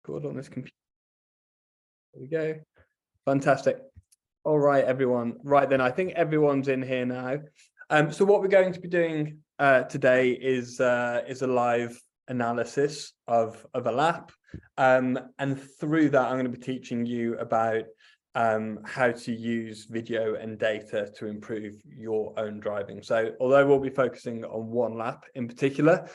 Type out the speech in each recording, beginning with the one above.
record on this computer. There we go. Fantastic. All right, everyone. Right then, I think everyone's in here now. So what we're going to be doing today is a live analysis of a lap, and through that, I'm going to be teaching you about how to use video and data to improve your own driving. So although we'll be focusing on one lap in particular,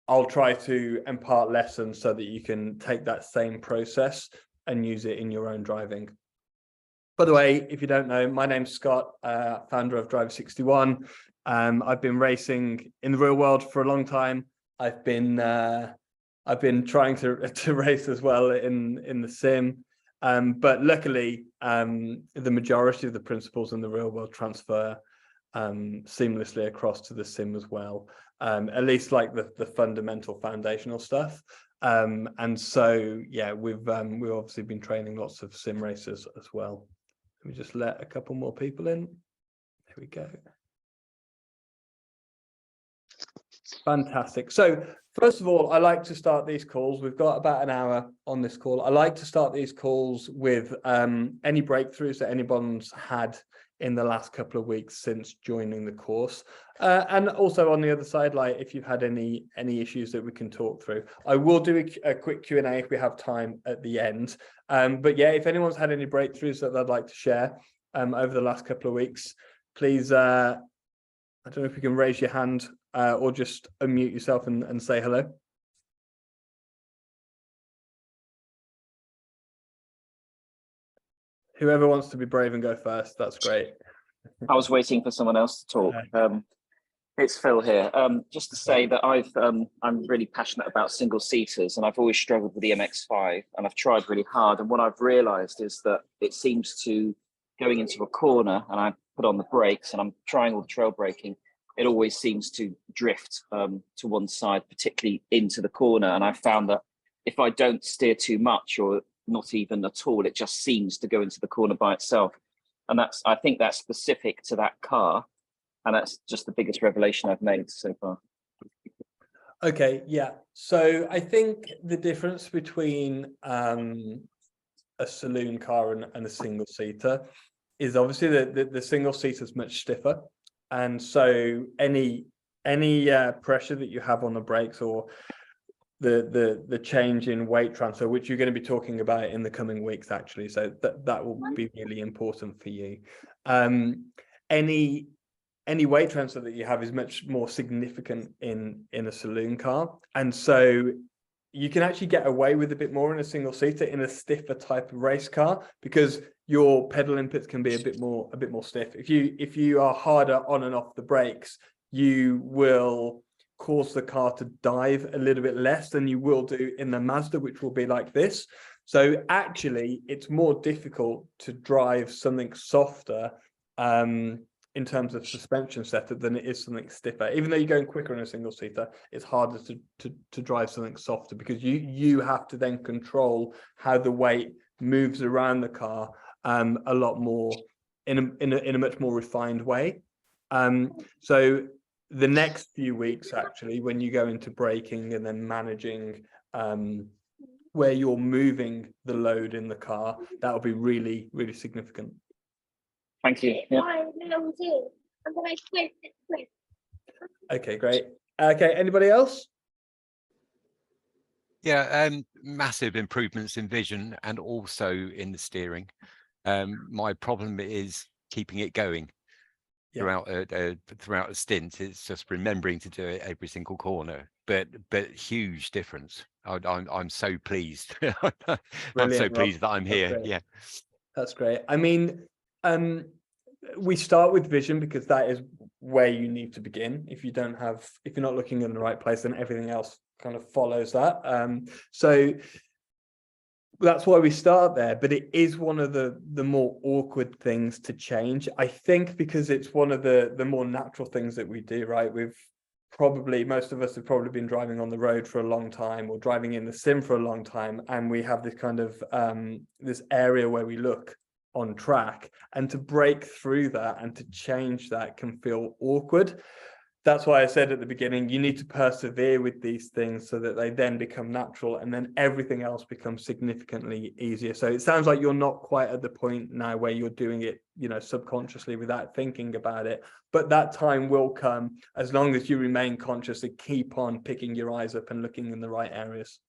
I'll try to impart lessons so that you can take that same process and use it in your own driving. By the way, if you don't know, my name's Scott, founder of Driver 61. I've been racing in the real world for a long time. I've been trying to race as well in the sim, but luckily the majority of the principles in the real world transfer seamlessly across to the sim as well. At least like the fundamental foundational stuff. And so yeah, we've obviously been training lots of sim racers as well. Let me just let a couple more people in. There we go. Fantastic. So first of all, I like to start these calls. We've got about an hour on this call. I like to start these calls with any breakthroughs that anyone's had in the last couple of weeks since joining the course. And also on the other side, like if you've had any issues that we can talk through. I will do a quick Q&A if we have time at the end. But yeah, if anyone's had any breakthroughs that they'd like to share over the last couple of weeks, please, I don't know if you can raise your hand or just unmute yourself and say hello. Whoever wants to be brave and go first, that's great. I was waiting for someone else to talk. It's Phil here. Just to say that I'm really passionate about single seaters, and I've always struggled with the MX-5, and I've tried really hard. And what I've realised is that it seems to, going into a corner, and I put on the brakes, and I'm trying all the trail braking, it always seems to drift to one side, particularly into the corner. And I've found that if I don't steer too much or not even at all, it just seems to go into the corner by itself. And I think that's specific to that car. And that's just the biggest revelation I've made so far. Okay, yeah. So I think the difference between a saloon car and a single seater is obviously the single seater is much stiffer. And so any pressure that you have on the brakes or the change in weight transfer, which you're going to be talking about in the coming weeks, actually, so that will be really important for you. Any weight transfer that you have is much more significant in a saloon car, and so you can actually get away with a bit more in a single seater in a stiffer type of race car, because your pedal inputs can be a bit more stiff. If you are harder on and off the brakes, you will cause the car to dive a little bit less than you will do in the Mazda, which will be like this. So actually, it's more difficult to drive something softer in terms of suspension setup than it is something stiffer. Even though you're going quicker in a single seater, it's harder to drive something softer, because you have to then control how the weight moves around the car a lot more in a much more refined way. So the next few weeks, actually, when you go into braking and then managing where you're moving the load in the car, that will be really, really significant. Thank you. Yeah. Okay, great. Okay, anybody else? Yeah, massive improvements in vision and also in the steering. My problem is keeping it going throughout a stint. It's just remembering to do it every single corner, but huge difference. I'm so pleased. I'm so pleased that I'm here. Yeah, that's great. I mean, we start with vision because that is where you need to begin. If you're not looking in the right place, then everything else kind of follows that. So that's why we start there, but it is one of the more awkward things to change, I think, because it's one of the more natural things that we do, right? Most of us have probably been driving on the road for a long time, or driving in the sim for a long time, and we have this kind of this area where we look on track, and to break through that and to change that can feel awkward. that's why I said at the beginning, you need to persevere with these things so that they then become natural, and then everything else becomes significantly easier. So it sounds like you're not quite at the point now where you're doing it, you know, subconsciously without thinking about it, but that time will come as long as you remain conscious and keep on picking your eyes up and looking in the right areas.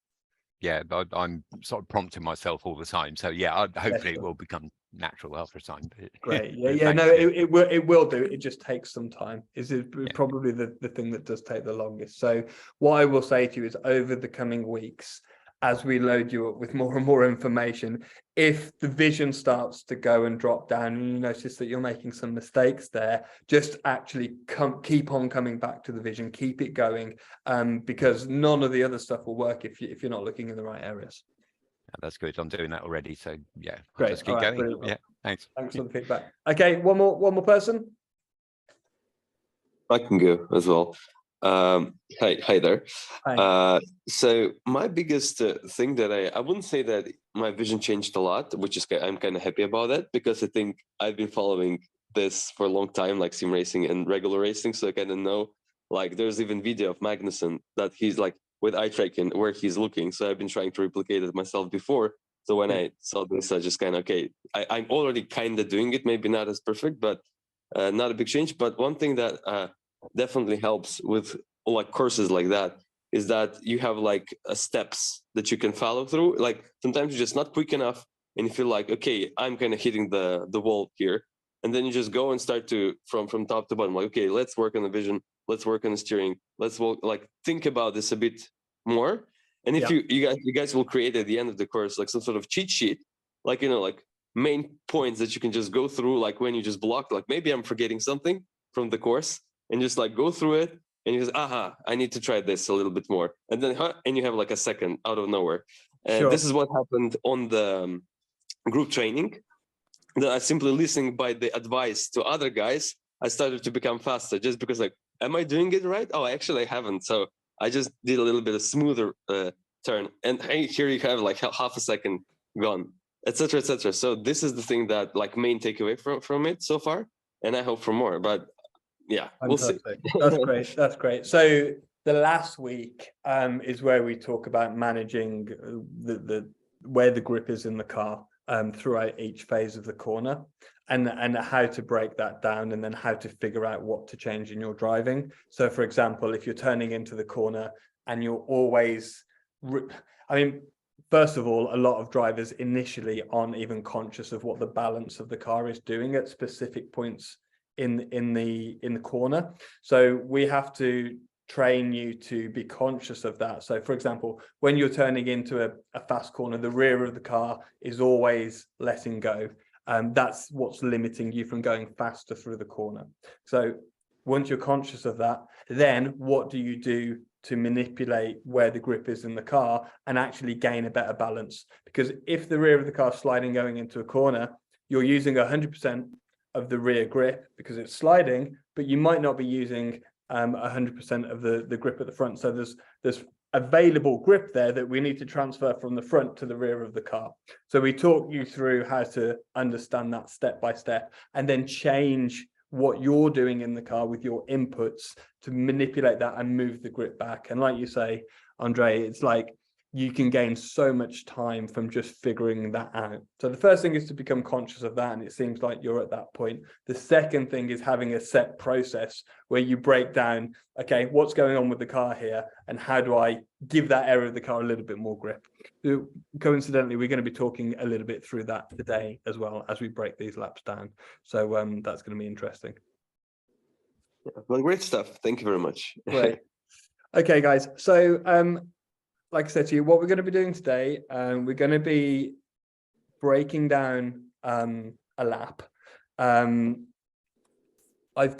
Yeah, but I'm sort of prompting myself all the time. So yeah, hopefully it will become natural after time. Great. But Yeah, no, thanks, it will do. It just takes some time. Is probably the thing that does take the longest. So what I will say to you is, over the coming weeks, as we load you up with more and more information, if the vision starts to go and drop down and you notice that you're making some mistakes there, just actually keep on coming back to the vision, keep it going, because none of the other stuff will work if you're not looking in the right areas. That's good. I'm doing that already. So yeah, I'll Great. just keep All right, going. brilliant. Yeah, thanks. Thanks for the feedback. Okay, one more person. I can go as well. Hi there. Hi. So my biggest thing that I wouldn't say that my vision changed a lot, which is I'm kind of happy about that, because I think I've been following this for a long time, like sim racing and regular racing. So I kind of know, like there's even video of Magnussen that he's like with eye tracking where he's looking. So I've been trying to replicate it myself before. So when I saw this, I just kind of, okay, I'm already kind of doing it, maybe not as perfect, but not a big change. But one thing that definitely helps with like courses like that is that you have like steps that you can follow through. Like sometimes you're just not quick enough and you feel like, okay, I'm kind of hitting the wall here. And then you just go and start to from top to bottom, like, okay, let's work on the vision, let's work on the steering, let's like think about this a bit more. And if you guys will create at the end of the course like some sort of cheat sheet, like, you know, like main points that you can just go through, like when you just block, like maybe I'm forgetting something from the course, and just like go through it and you just, I need to try this a little bit more. And then and you have like a second out of nowhere. And this is what happened on the group training. That I simply listening by the advice to other guys, I started to become faster just because like, am I doing it right? Oh, actually I haven't. So I just did a little bit of smoother turn. And hey, here you have like half a second gone, etc., etc. So this is the thing that like main takeaway from it so far. And I hope for more, but yeah, Fantastic. We'll see. That's great. That's great. So the last week is where we talk about managing the where the grip is in the car throughout each phase of the corner, and how to break that down, and then how to figure out what to change in your driving. So for example, if you're turning into the corner and you're always, I mean, first of all, a lot of drivers initially aren't even conscious of what the balance of the car is doing at specific points in the corner. So we have to train you to be conscious of that. So for example, when you're turning into a fast corner, the rear of the car is always letting go. That's what's limiting you from going faster through the corner. So once you're conscious of that, then what do you do to manipulate where the grip is in the car and actually gain a better balance? Because if the rear of the car is sliding going into a corner, you're using 100% of the rear grip because it's sliding, but you might not be using 100% of the grip at the front. So there's available grip there that we need to transfer from the front to the rear of the car. So we talk you through how to understand that step by step, and then change what you're doing in the car with your inputs to manipulate that and move the grip back. And like you say, Andre, it's like you can gain so much time from just figuring that out. So the first thing is to become conscious of that, and it seems like you're at that point. The second thing is having a set process where you break down, okay, what's going on with the car here, and how do I give that area of the car a little bit more grip? So coincidentally, we're going to be talking a little bit through that today as well as we break these laps down. So that's going to be interesting. Well, great stuff. Thank you very much. Great. Okay, guys. So like I said to you, what we're going to be doing today, we're going to be breaking down a lap. I've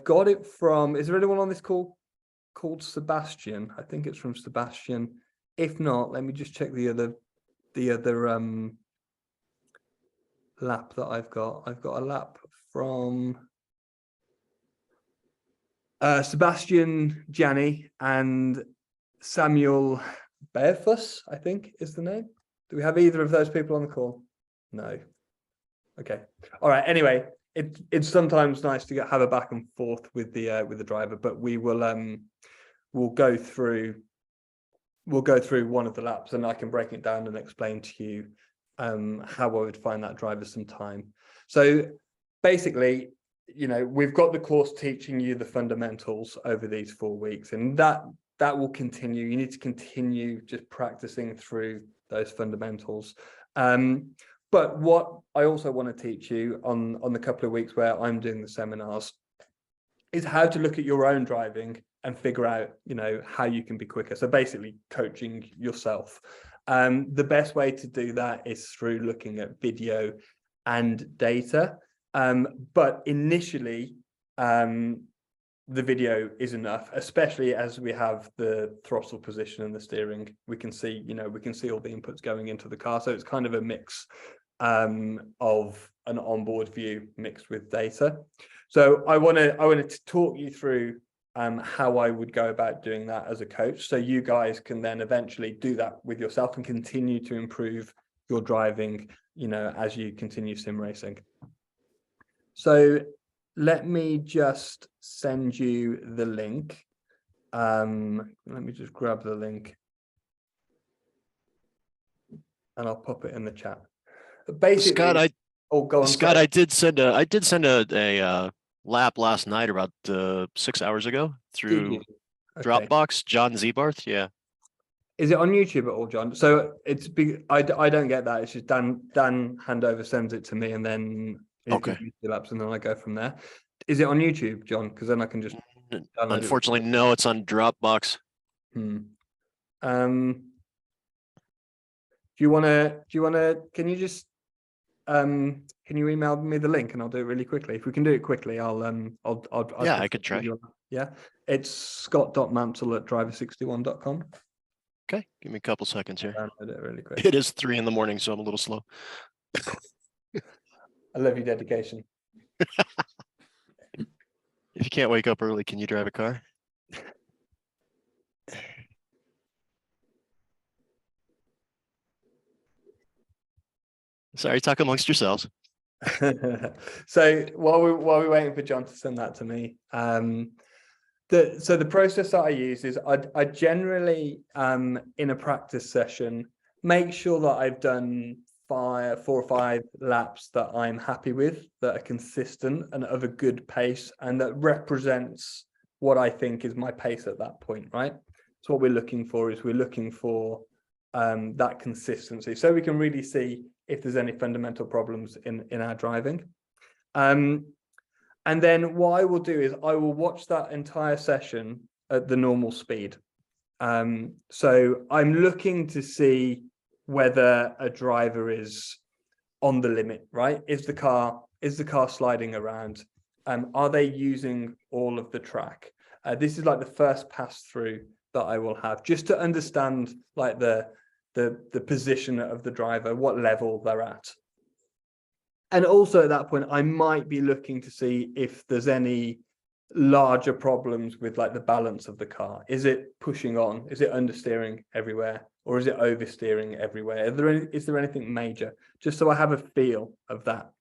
got it from, is there anyone on this call called Sebastian? I think it's from Sebastian. If not, let me just check the other lap that I've got. I've got a lap from Sebastian Gianni and Samuel Barefuss, I think is the name. Do we have either of those people on the call? No. Okay. All right. Anyway, it's sometimes nice to have a back and forth with the driver, but we'll go through one of the laps, and I can break it down and explain to you how I would find that driver some time. So basically, we've got the course teaching you the fundamentals over these 4 weeks, and that will continue. You need to continue just practicing through those fundamentals. But what I also want to teach you on the couple of weeks where I'm doing the seminars is how to look at your own driving and figure out, how you can be quicker. So basically coaching yourself. The best way to do that is through looking at video and data. But initially, the video is enough, especially as we have the throttle position and the steering. We can see all the inputs going into the car. So it's kind of a mix of an onboard view mixed with data. So I wanted to talk you through how I would go about doing that as a coach, so you guys can then eventually do that with yourself and continue to improve your driving, as you continue sim racing. So let me just send you the link. Let me just grab the link and I'll pop it in the chat. Basically, Scott, go on. Scott, I did send a lap last night about 6 hours ago through Okay. Dropbox. John Zebarth, yeah. Is it on YouTube at all, John? So it's big. I don't get that. It's just Dan Handover sends it to me, and then it gives me the laps, and then I go from there. Is it on YouTube, John? Because then I can just. Unfortunately, no. It's on Dropbox. Do you want to? Can you just? Can you email me the link and I'll do it really quickly? If we can do it quickly, I'll Yeah, I could try. Yeah, it's scott.mansell@driver61.com. Okay, give me a couple seconds here. Download it really quick. It is 3 a.m, so I'm a little slow. I love your dedication. If you can't wake up early, can you drive a car? Sorry, talk amongst yourselves. So while we're waiting for John to send that to me, the process that I use is I generally in a practice session make sure that I've done 4 or 5 laps that I'm happy with, that are consistent and of a good pace, and that represents what I think is my pace at that point, right? So what we're looking for is that consistency, so we can really see if there's any fundamental problems in our driving. And then what I will do is I will watch that entire session at the normal speed. So I'm looking to see whether a driver is on the limit, right? Is the car sliding around? Are they using all of the track? This is like the first pass through that I will have, just to understand like the position of the driver, what level they're at. And also at that point, I might be looking to see if there's any larger problems with like the balance of the car. Is it pushing on? Is it understeering everywhere? Or is it oversteering everywhere? Is there anything major? Just so I have a feel of that.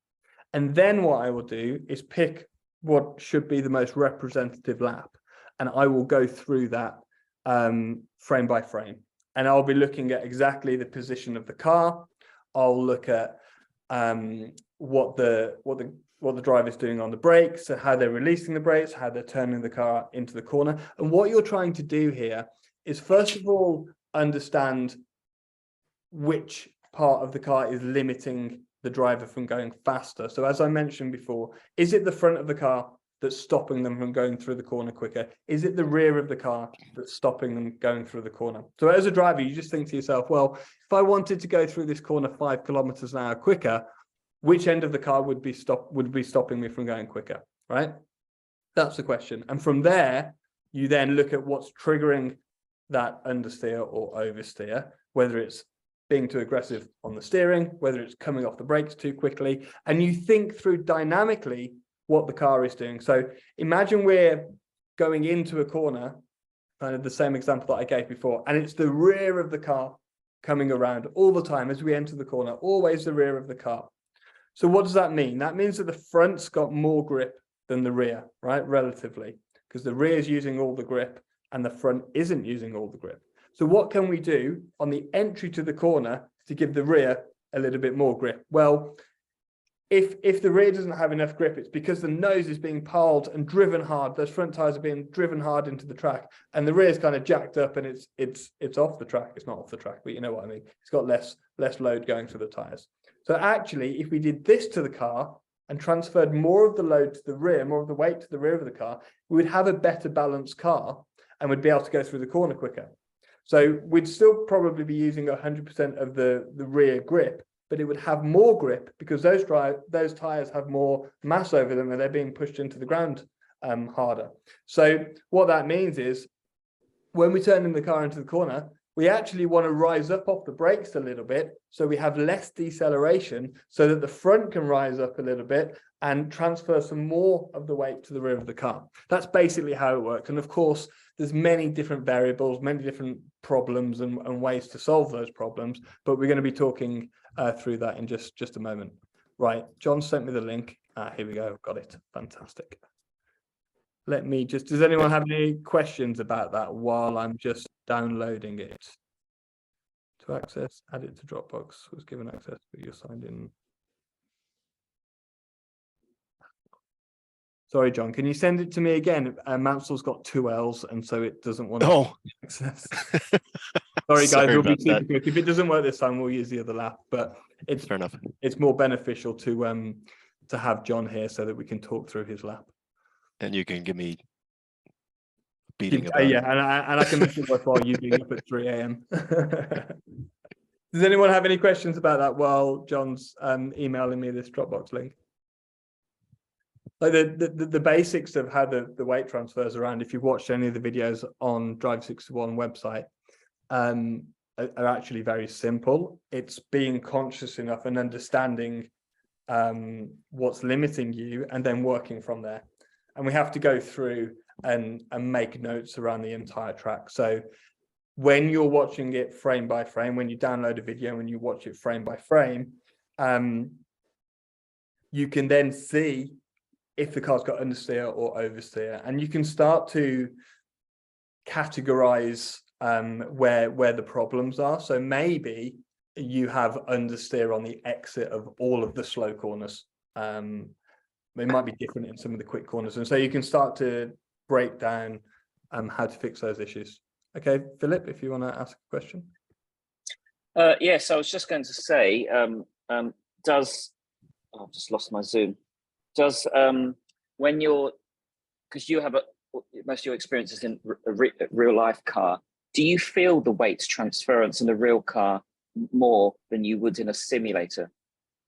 And then what I will do is pick what should be the most representative lap. And I will go through that frame by frame. And I'll be looking at exactly the position of the car. I'll look at what the driver's doing on the brakes, so how they're releasing the brakes, how they're turning the car into the corner. And what you're trying to do here is, first of all, understand which part of the car is limiting the driver from going faster. So as I mentioned before, is it the front of the car that's stopping them from going through the corner quicker? Is it the rear of the car that's stopping them going through the corner? So as a driver, you just think to yourself, well, if I wanted to go through this corner 5 kilometers an hour quicker, which end of the car would be stopping me from going quicker, right? That's the question. And from there, you then look at what's triggering that understeer or oversteer, whether it's being too aggressive on the steering, whether it's coming off the brakes too quickly, and you think through dynamically what the car is doing. So imagine we're going into a corner, kind of the same example that I gave before, and it's the rear of the car coming around all the time as we enter the corner, always the rear of the car. So what does that mean? That means that the front's got more grip than the rear, right? Relatively, because the rear is using all the grip and the front isn't using all the grip. So what can we do on the entry to the corner to give the rear a little bit more grip? Well, if the rear doesn't have enough grip, it's because the nose is being piled and driven hard. Those front tires are being driven hard into the track, and the rear is kind of jacked up, and it's off the track. It's not off the track, but you know what I mean. It's got less load going through the tires. So actually, if we did this to the car and transferred more of the load to the rear, more of the weight to the rear of the car, we would have a better balanced car and would be able to go through the corner quicker. So we'd still probably be using 100% of the rear grip, but it would have more grip because those tires have more mass over them and they're being pushed into the ground harder. So what that means is when we turn in the car into the corner, we actually want to rise up off the brakes a little bit so we have less deceleration so that the front can rise up a little bit and transfer some more of the weight to the rear of the car. That's basically how it works. And of course, there's many different variables, many different problems and ways to solve those problems, but we're going to be talking through that in just a moment. Right, John sent me the link. Here we go, got it, fantastic. Let me just, does anyone have any questions about that while I'm just downloading it? To access, add it to Dropbox, was given access, but you're signed in. Sorry, John, can you send it to me again? Mansel's got 2 L's, and so it doesn't want to access. Sorry, guys, we'll be super quick. If it doesn't work this time, we'll use the other lap, but it's fair enough. It's more beneficial to have John here so that we can talk through his lap. And you can give me a beating about yeah, and I can make it worthwhile you being up at 3 a.m. Does anyone have any questions about that while John's emailing me this Dropbox link? Like the basics of how the weight transfers around, if you've watched any of the videos on Drive 61 website, are actually very simple. It's being conscious enough and understanding what's limiting you and then working from there. And we have to go through and make notes around the entire track. So when you're watching it frame by frame, when you download a video, when you watch it frame by frame, you can then see if the car's got understeer or oversteer, and you can start to categorize where the problems are. So maybe you have understeer on the exit of all of the slow corners. They might be different in some of the quick corners, and so you can start to break down how to fix those issues. Okay, Philip, if you want to ask a question. Yes, I was just going to say, I've just lost my Zoom. Does when you're, because you have most of your experiences in a real life car, do you feel the weight transference in a real car more than you would in a simulator?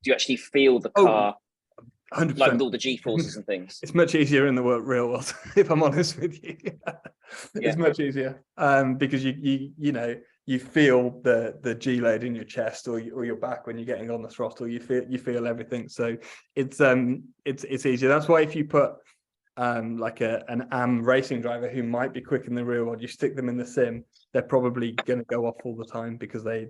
Do you actually feel the car, 100%. like with all the G-forces and things? It's much easier in the real world, if I'm honest with you. It's much easier because you feel the G load in your chest or your back when you're getting on the throttle. You feel everything. So it's easier. That's why if you put like an AM racing driver who might be quick in the real world, you stick them in the sim, they're probably going to go off all the time because they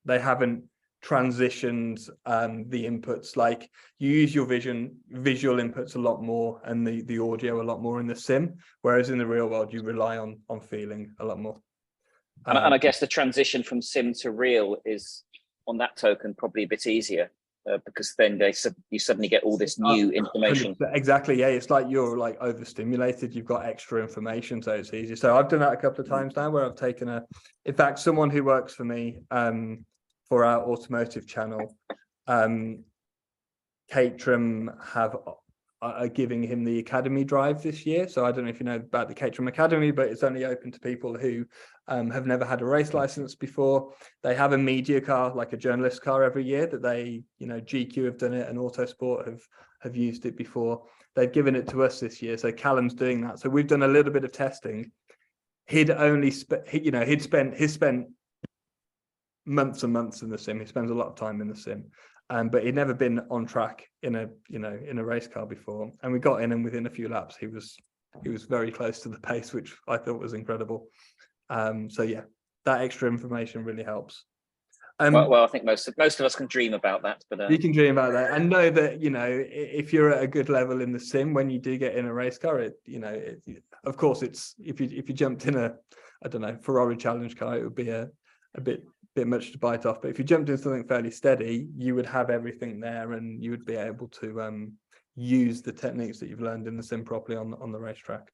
haven't transitioned the inputs. Like you use your visual inputs a lot more and the audio a lot more in the sim, whereas in the real world you rely on feeling a lot more. And I guess the transition from sim to real is on that token probably a bit easier because then you suddenly get all this new information. Exactly, yeah. It's like you're like overstimulated. You've got extra information, so it's easier. So I've done that a couple of times now, where I've taken in fact, someone who works for me for our automotive channel, Caterham are giving him the Academy Drive this year. So I don't know if you know about the Caterham Academy, but it's only open to people who have never had a race license before. They have a media car, like a journalist car, every year that they, GQ have done it and Autosport have used it before. They've given it to us this year. So Callum's doing that. So we've done a little bit of testing. He'd spent months and months in the sim. He spends a lot of time in the sim. But he'd never been on track in a race car before, and we got in, and within a few laps, he was very close to the pace, which I thought was incredible. So yeah, that extra information really helps. Well, I think most of us can dream about that, but You can dream about that and know that, you know, if you're at a good level in the sim, when you do get in a race car, of course, it's if you jumped in a, I don't know, Ferrari challenge car, it would be a bit much to bite off. But if you jumped in something fairly steady, you would have everything there, and you would be able to use the techniques that you've learned in the sim properly on the racetrack.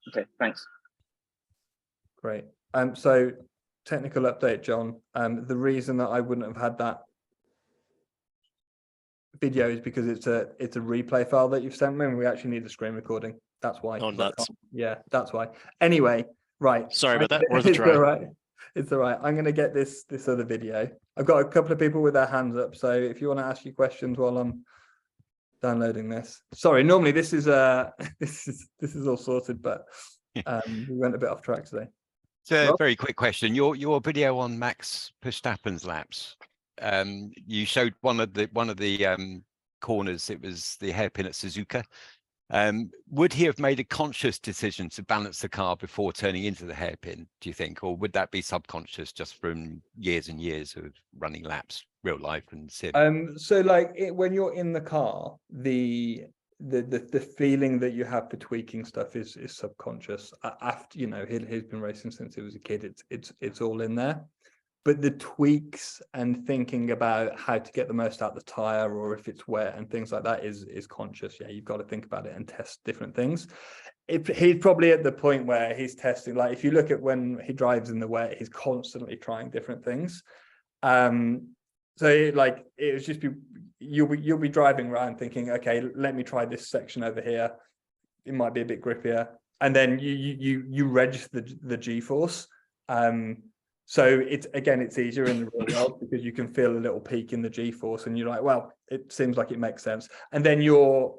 okay, thanks. Great. So technical update, John. The reason that I wouldn't have had that video is because it's a replay file that you've sent me, and we actually need the screen recording. That's why. Oh, nuts. Yeah, that's why. Anyway, right. Sorry about that. Worth a It's try. all right. It's all right. I'm going to get this other video. I've got a couple of people with their hands up, so if you want to ask your questions while I'm downloading this. Sorry, normally this is this is all sorted, but we went a bit off track today. So Rob? very quick question. Your video on Max Verstappen's laps. You showed one of the corners. It was the hairpin at Suzuka. Would he have made a conscious decision to balance the car before turning into the hairpin, do you think? Or would that be subconscious just from years and years of running laps, real life and sim? So like when you're in the car, the feeling that you have for tweaking stuff is subconscious. After, you know, he's been racing since he was a kid. It's all in there. But the tweaks and thinking about how to get the most out of the tire, or if it's wet and things like that, is conscious. Yeah, you've got to think about it and test different things. He's probably at the point where he's testing. Like if you look at when he drives in the wet, he's constantly trying different things. So it was just you'll be driving around thinking, okay, let me try this section over here. It might be a bit grippier, and then you register the G-force. So it's easier in the real world because you can feel a little peak in the G-force, and you're like, well, it seems like it makes sense. And then you're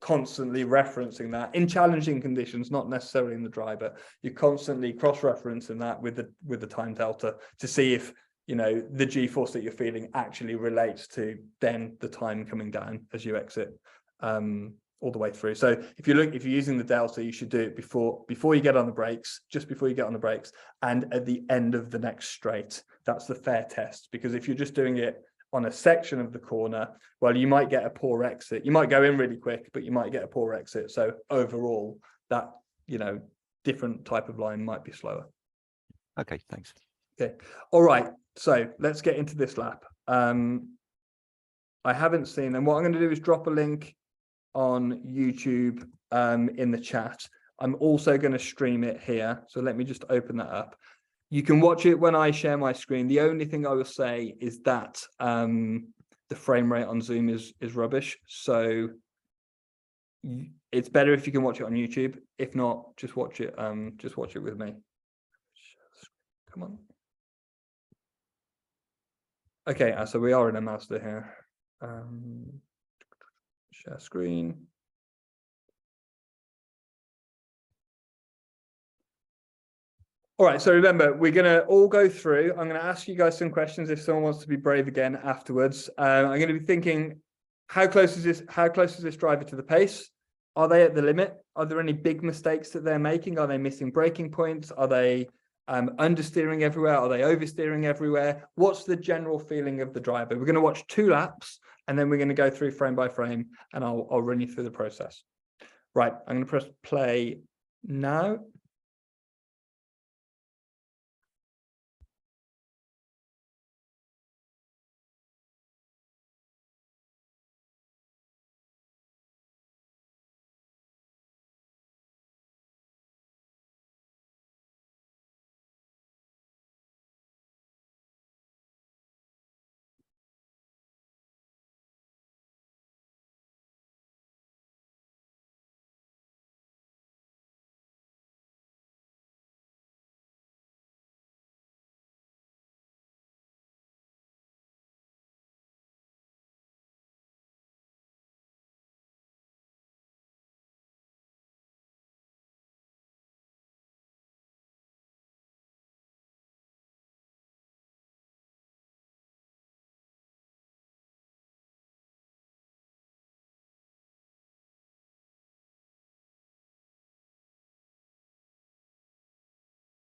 constantly referencing that in challenging conditions, not necessarily in the dry, but you're constantly cross-referencing that with the time delta to see if, you know, the G-force that you're feeling actually relates to then the time coming down as you exit all the way through. So if you're using the delta, you should do it before you get on the brakes, just before you get on the brakes, and at the end of the next straight. That's the fair test, because if you're just doing it on a section of the corner, well, you might get a poor exit. You might go in really quick, but you might get a poor exit. So overall, that, you know, different type of line might be slower. Okay, thanks. Okay, all right. So let's get into this lap. I haven't seen, and what I'm going to do is drop a link on YouTube in the chat. I'm also going to stream it here. So let me just open that up. You can watch it when I share my screen. The only thing I will say is that the frame rate on Zoom is rubbish. So it's better if you can watch it on YouTube. If not, just watch it with me. Come on. Okay, so we are in a master here. Share screen. All right, so remember, we're going to all go through. I'm going to ask you guys some questions if someone wants to be brave again afterwards. I'm going to be thinking, how close is this driver to the pace? Are they at the limit? Are there any big mistakes that they're making? Are they missing braking points? Are they understeering everywhere? Are they oversteering everywhere? What's the general feeling of the driver? We're going to watch 2 laps, and then we're going to go through frame by frame, and I'll run you through the process. Right, I'm going to press play now.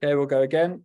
Okay, we'll go again.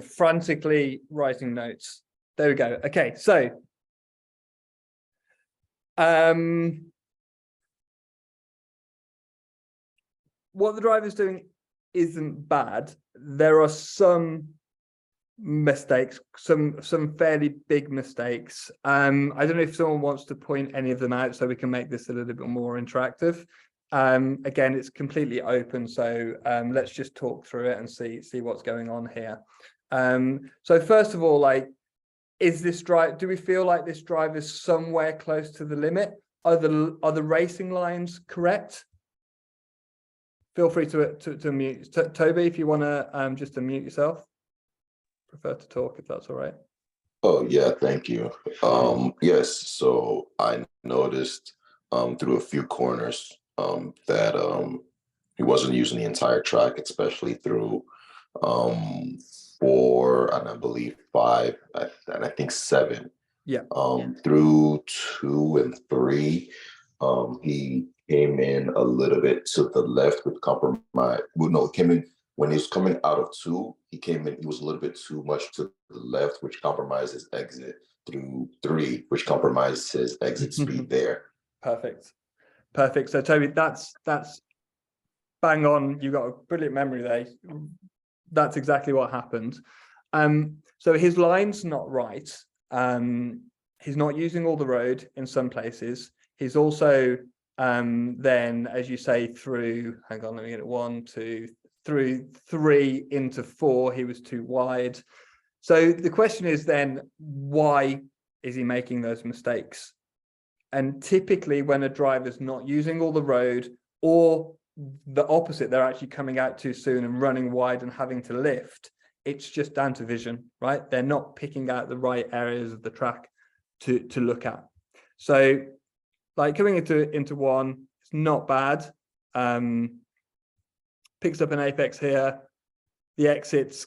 frantically writing notes. There we go. Okay, so what the driver's doing isn't bad. There are some mistakes, some fairly big mistakes. I don't know if someone wants to point any of them out so we can make this a little bit more interactive. Again, it's completely open, so let's just talk through it and see what's going on here. So first of all, like, do we feel like this drive is somewhere close to the limit? Are the racing lines correct? Feel free to unmute. Toby, if you want to just unmute yourself. Prefer to talk if that's all right. Oh yeah, thank you. Yes, so I noticed through a few corners that he wasn't using the entire track, especially through 4 and I believe 5 and I think 7. Yeah. Through 2 and 3, he came in a little bit to the left with compromise. Well, no, came in when he was coming out of 2. He came in. He was a little bit too much to the left, which compromised his exit. Through 3, which compromised his exit speed there. Perfect. So Toby, that's bang on. You got a brilliant memory there. That's exactly what happened. So his line's not right. He's not using all the road in some places. He's also then, as you say, through, hang on, let me get it, 1, 2, through 3 into 4, he was too wide. So the question is then, why is he making those mistakes? And typically when a driver's not using all the road, or the opposite, they're actually coming out too soon and running wide and having to lift, it's just down to vision, right? They're not picking out the right areas of the track to look at. So like coming into 1, it's not bad. Picks up an apex here. The exit's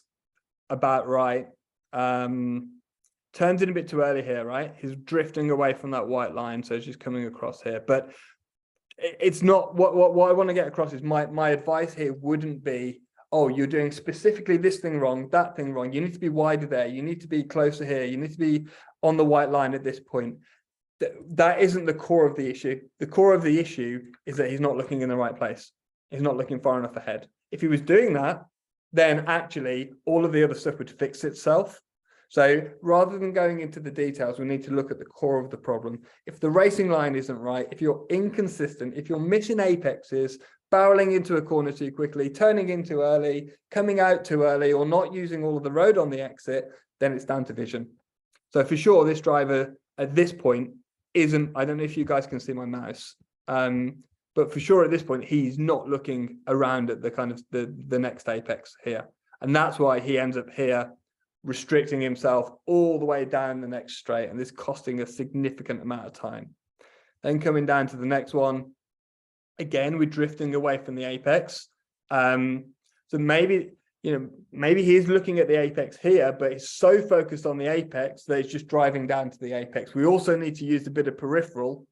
about right. Turns in a bit too early here, right? He's drifting away from that white line, so she's coming across here. But it's not what I want to get across is my advice here wouldn't be, oh, you're doing specifically this thing wrong, that thing wrong. You need to be wider there. You need to be closer here. You need to be on the white line at this point. That isn't the core of the issue. The core of the issue is that he's not looking in the right place. He's not looking far enough ahead. If he was doing that, then actually all of the other stuff would fix itself. So rather than going into the details, we need to look at the core of the problem. If the racing line isn't right, if you're inconsistent, if you're missing apexes, barreling into a corner too quickly, turning in too early, coming out too early, or not using all of the road on the exit, then it's down to vision. So for sure, this driver at this point isn't, I don't know if you guys can see my mouse, but for sure at this point, he's not looking around at the kind of the next apex here. And that's why he ends up here, restricting himself all the way down the next straight, and this costing a significant amount of time. Then coming down to the next one, again, we're drifting away from the apex. So maybe, maybe he's looking at the apex here, but he's so focused on the apex that he's just driving down to the apex. We also need to use a bit of peripheral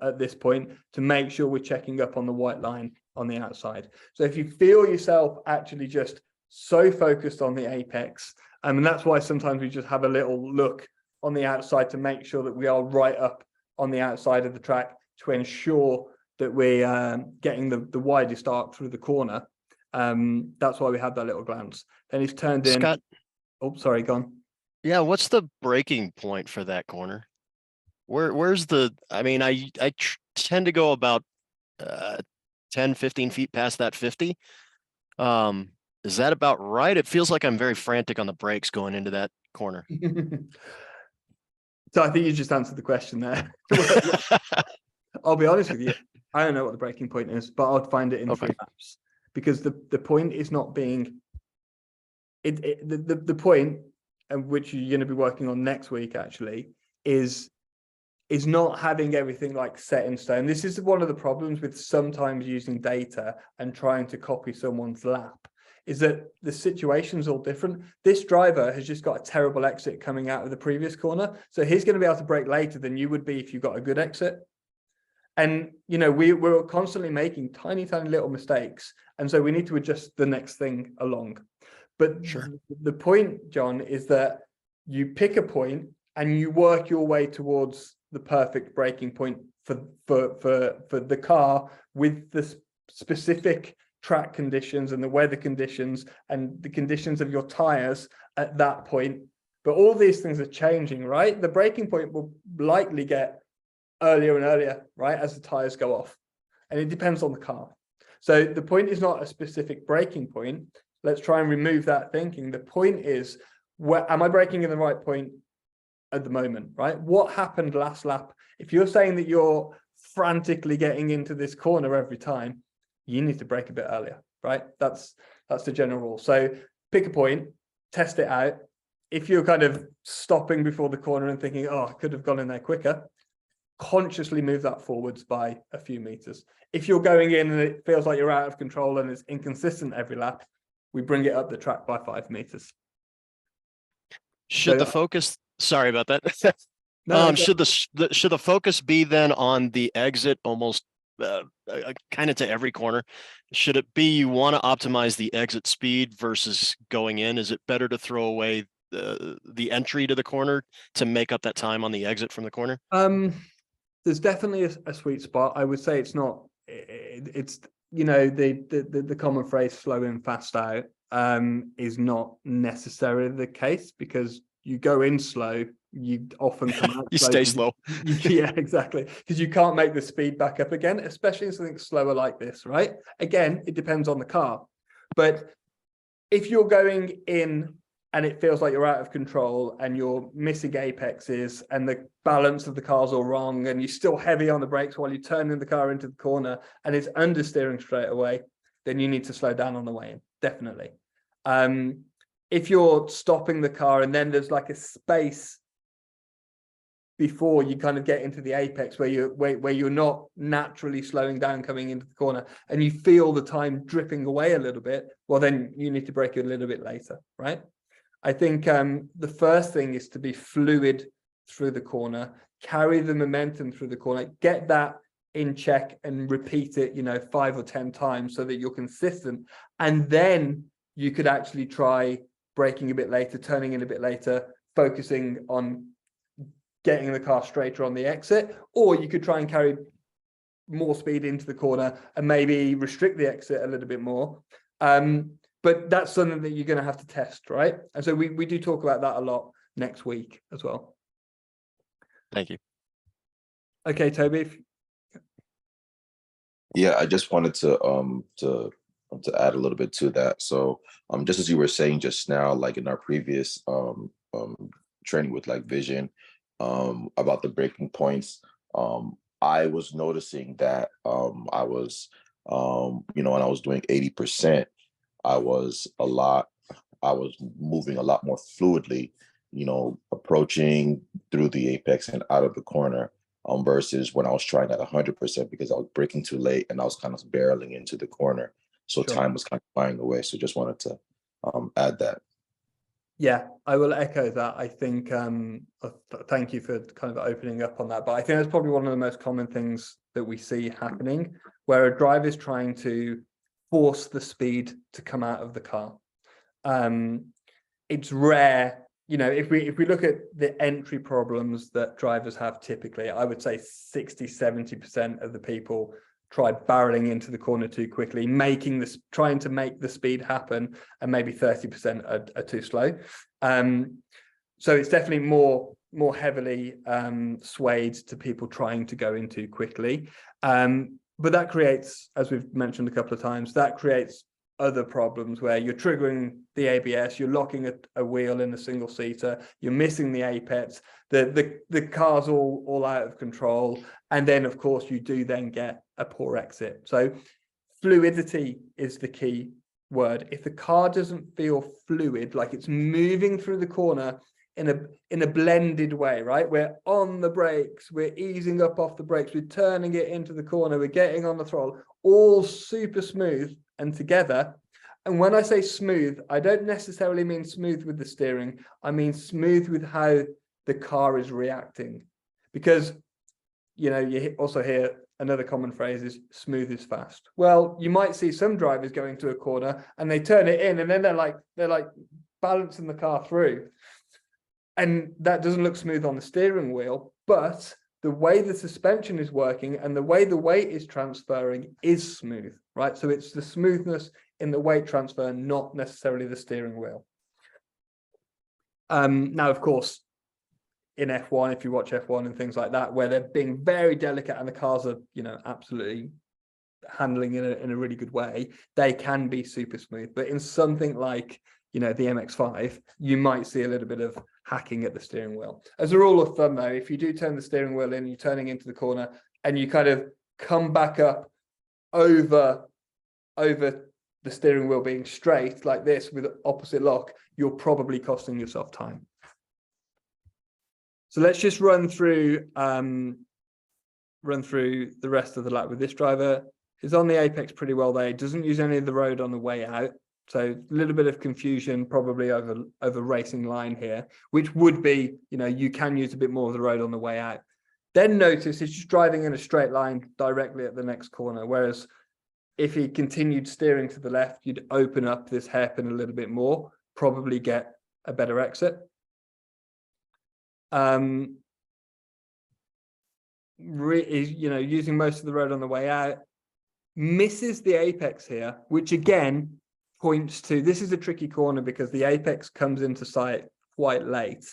at this point to make sure we're checking up on the white line on the outside. So if you feel yourself actually just so focused on the apex, and that's why sometimes we just have a little look on the outside to make sure that we are right up on the outside of the track to ensure that we're getting the widest arc through the corner. That's why we have that little glance. Then he's turned in. Scott. Oh, sorry, gone. Yeah, what's the breaking point for that corner? Where's the, I mean, I tend to go about 10, 15 feet past that 50. Is that about right? It feels like I'm very frantic on the brakes going into that corner. So I think you just answered the question there. I'll be honest with you. I don't know what the breaking point is, but I'll find it in free maps, because the point is not being the point, and which you're going to be working on next week actually, is not having everything like set in stone. This is one of the problems with sometimes using data and trying to copy someone's lap, is that the situation's all different. This driver has just got a terrible exit coming out of the previous corner, so he's going to be able to brake later than you would be if you got a good exit. And we're constantly making tiny little mistakes, and so we need to adjust the next thing along. But Sure. the point, John, is that you pick a point and you work your way towards the perfect braking point for the car with the specific track conditions and the weather conditions and the conditions of your tires at that point. But all these things are changing, right? The braking point will likely get earlier and earlier, right, as the tires go off. And it depends on the car. So the point is not a specific braking point. Let's try and remove that thinking. The point is, where am I braking in the right point at the moment, right? What happened last lap? If you're saying that you're frantically getting into this corner every time, you need to brake a bit earlier, right? That's the general rule. So pick a point, test it out. If you're kind of stopping before the corner and thinking, oh, I could have gone in there quicker, consciously move that forwards by a few meters. If you're going in and it feels like you're out of control and it's inconsistent every lap, we bring it up the track by 5 meters. Should So- the focus, sorry about that. No, Should the focus be then on the exit almost kind of to every corner? Should it be you want to optimize the exit speed versus going in? Is it better to throw away the entry to the corner to make up that time on the exit from the corner? There's definitely a sweet spot. I would say it's not. It's the common phrase "slow in, fast out" is not necessarily the case, because you go in slow, you often come out You slow stay 'cause slow. yeah, exactly, because you can't make the speed back up again, especially in something slower like this, right? Again, it depends on the car, but if you're going in and it feels like you're out of control and you're missing apexes and the balance of the car's all wrong and you're still heavy on the brakes while you're turning the car into the corner and it's understeering straight away, then you need to slow down on the way in, definitely. If you're stopping the car and then there's like a space before you kind of get into the apex where you're not naturally slowing down coming into the corner and you feel the time dripping away a little bit, well, then you need to brake it a little bit later, right? I think the first thing is to be fluid through the corner, carry the momentum through the corner, get that in check and repeat it, 5 or 10 times so that you're consistent. And then you could actually try braking a bit later, turning in a bit later, focusing on getting the car straighter on the exit, or you could try and carry more speed into the corner and maybe restrict the exit a little bit more. But that's something that you're going to have to test, right? And so we do talk about that a lot next week as well. Thank you. Okay, Toby. Yeah, I just wanted to add a little bit to that. So just as you were saying just now, like in our previous training with like Vision, about the breaking points, I was noticing that I was when I was doing 80%, I was moving a lot more fluidly, approaching through the apex and out of the corner, versus when I was trying at 100% because I was braking too late and I was kind of barreling into the corner. So Sure. time was kind of flying away. So just wanted to add that. Yeah, I will echo that. I think, thank you for kind of opening up on that. But I think that's probably one of the most common things that we see happening, where a driver is trying to force the speed to come out of the car. It's rare, if we look at the entry problems that drivers have typically, I would say 60-70% of the people try barreling into the corner too quickly, trying to make the speed happen, and maybe 30% are too slow. So it's definitely more heavily swayed to people trying to go in too quickly. But that creates, as we've mentioned a couple of times, that creates other problems where you're triggering the ABS, you're locking a wheel in a single seater, you're missing the apex, the car's all out of control, and then of course you do then get a poor exit. So fluidity is the key word. If the car doesn't feel fluid, like it's moving through the corner in a blended way, right? We're on the brakes, we're easing up off the brakes, we're turning it into the corner, we're getting on the throttle, all super smooth and together. And when I say smooth, I don't necessarily mean smooth with the steering. I mean smooth with how the car is reacting. Because, you also hear another common phrase is smooth is fast. Well, you might see some drivers going to a corner and they turn it in and then they're like balancing the car through. And that doesn't look smooth on the steering wheel, but the way the suspension is working and the way the weight is transferring is smooth, right? So it's the smoothness in the weight transfer, not necessarily the steering wheel. Now, of course, in F1, if you watch F1 and things like that, where they're being very delicate and the cars are, you know, absolutely handling in a really good way, they can be super smooth. But in something like, you know, the MX-5, you might see a little bit of hacking at the steering wheel. As a rule of thumb, though, if you do turn the steering wheel in, you're turning into the corner and you kind of come back up over the steering wheel being straight like this with opposite lock, you're probably costing yourself time. So let's just run through the rest of the lap with this driver. He's on the apex pretty well there. He doesn't use any of the road on the way out. So a little bit of confusion probably over racing line here, which would be, you know, you can use a bit more of the road on the way out. Then notice he's just driving in a straight line directly at the next corner. Whereas if he continued steering to the left, you'd open up this hairpin a little bit more, probably get a better exit. You know, using most of the road on the way out, misses the apex here, which again points to, this is a tricky corner because the apex comes into sight quite late.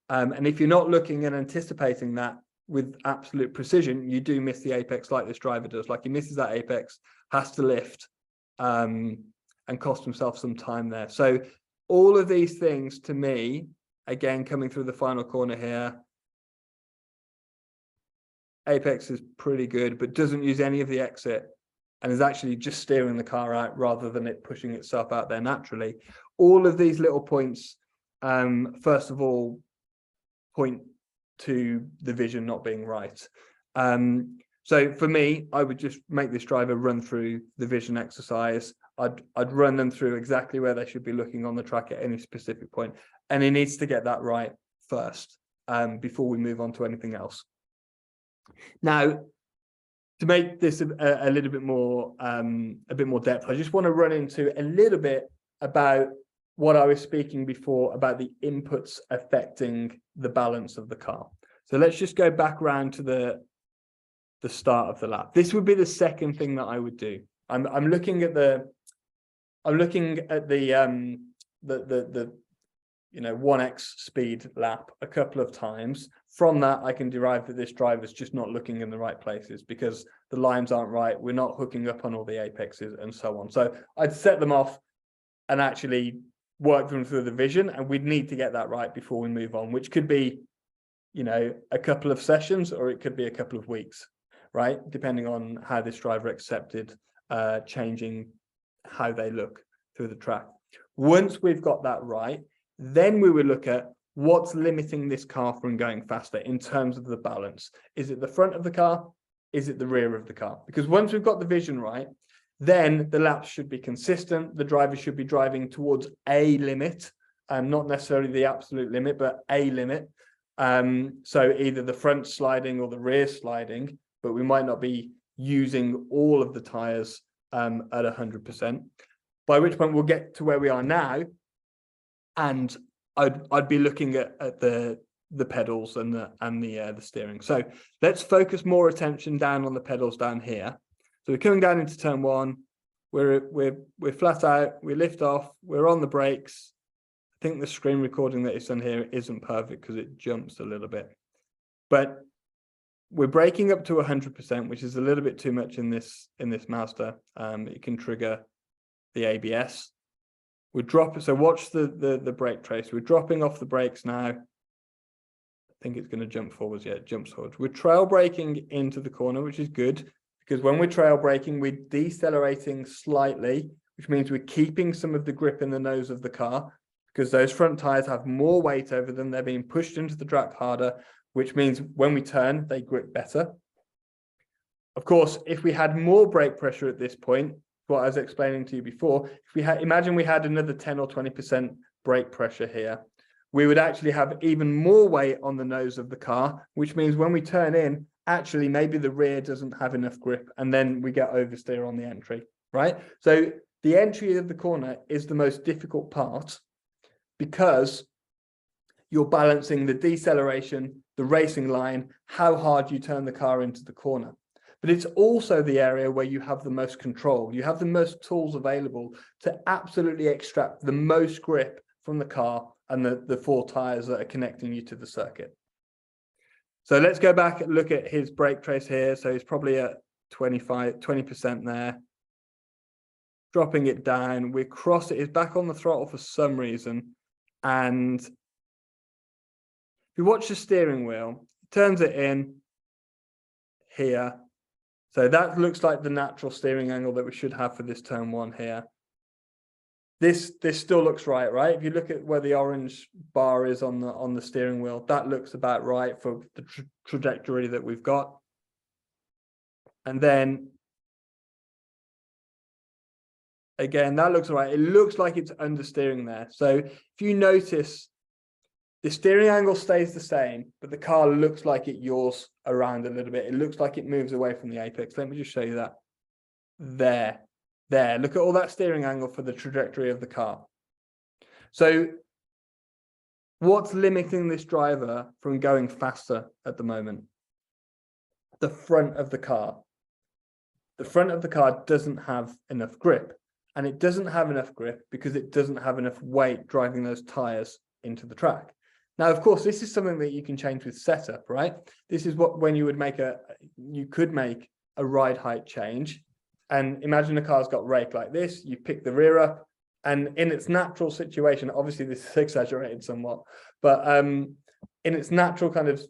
And if you're not looking and anticipating that with absolute precision, you do miss the apex like this driver does. Like he misses that apex, has to lift, and cost himself some time there. So all of these things to me, again, coming through the final corner here, apex is pretty good, but doesn't use any of the exit and is actually just steering the car out rather than it pushing itself out there naturally. All of these little points, first of all, point to the vision not being right. So for me, I would just make this driver run through the vision exercise. I'd run them through exactly where they should be looking on the track at any specific point. And he needs to get that right first, before we move on to anything else. Now, to make this a little bit more depth, I just want to run into a little bit about what I was speaking before about the inputs affecting the balance of the car. So let's just go back around to the start of the lap. This would be the second thing that I would do. I'm looking at the you know, 1x speed lap a couple of times. From that, I can derive that this driver's just not looking in the right places because the lines aren't right. We're not hooking up on all the apexes and so on. So I'd set them off and actually work them through the vision, and we'd need to get that right before we move on, which could be, you know, a couple of sessions or it could be a couple of weeks, right? Depending on how this driver accepted changing how they look through the track. Once we've got that right, then we will look at what's limiting this car from going faster in terms of the balance. Is it the front of the car? Is it the rear of the car? Because once we've got the vision right, then the laps should be consistent. The driver should be driving towards a limit, not necessarily the absolute limit, but a limit. So either the front sliding or the rear sliding, but we might not be using all of the tires at 100%. By which point we'll get to where we are now, and I'd be looking at the pedals and the steering. So let's focus more attention down on the pedals down here. So we're coming down into turn one. We're flat out. We lift off. We're on the brakes. I think the screen recording that is done here isn't perfect because it jumps a little bit, but we're braking up to 100%, which is a little bit too much in this Mazda. It can trigger the ABS. We're dropping, so watch the brake trace. We're dropping off the brakes now. I think it's going to jump forwards. Yeah, it jumps forwards. We're trail braking into the corner, which is good because when we're trail braking, we're decelerating slightly, which means we're keeping some of the grip in the nose of the car because those front tires have more weight over them. They're being pushed into the track harder, which means when we turn, they grip better. Of course, if we had more brake pressure at this point, what I was explaining to you before, if we had, imagine we had another 10 or 20% brake pressure here, we would actually have even more weight on the nose of the car, which means when we turn in, actually maybe the rear doesn't have enough grip, and then we get oversteer on the entry, right? So the entry of the corner is the most difficult part because you're balancing the deceleration, the racing line, how hard you turn the car into the corner. But it's also the area where you have the most control. You have the most tools available to absolutely extract the most grip from the car and the 4 tires that are connecting you to the circuit. So let's go back and look at his brake trace here. So he's probably at 20% there. Dropping it down, we cross it, he's back on the throttle for some reason. And if you watch the steering wheel, turns it in here. So that looks like the natural steering angle that we should have for this turn 1 here. This still looks right? If you look at where the orange bar is on the steering wheel, that looks about right for the trajectory that we've got. And then again, that looks right. It looks like it's understeering there. So if you notice, the steering angle stays the same, but the car looks like it yaws around a little bit. It looks like it moves away from the apex. Let me just show you that. There, look at all that steering angle for the trajectory of the car. So what's limiting this driver from going faster at the moment? The front of the car. The front of the car doesn't have enough grip, and it doesn't have enough grip because it doesn't have enough weight driving those tires into the track. Now, of course, this is something that you can change with setup, right? This is what, when you would make you could make a ride height change. And imagine the car's got rake like this, you pick the rear up, and in its natural situation, obviously this is exaggerated somewhat, but in its natural kind of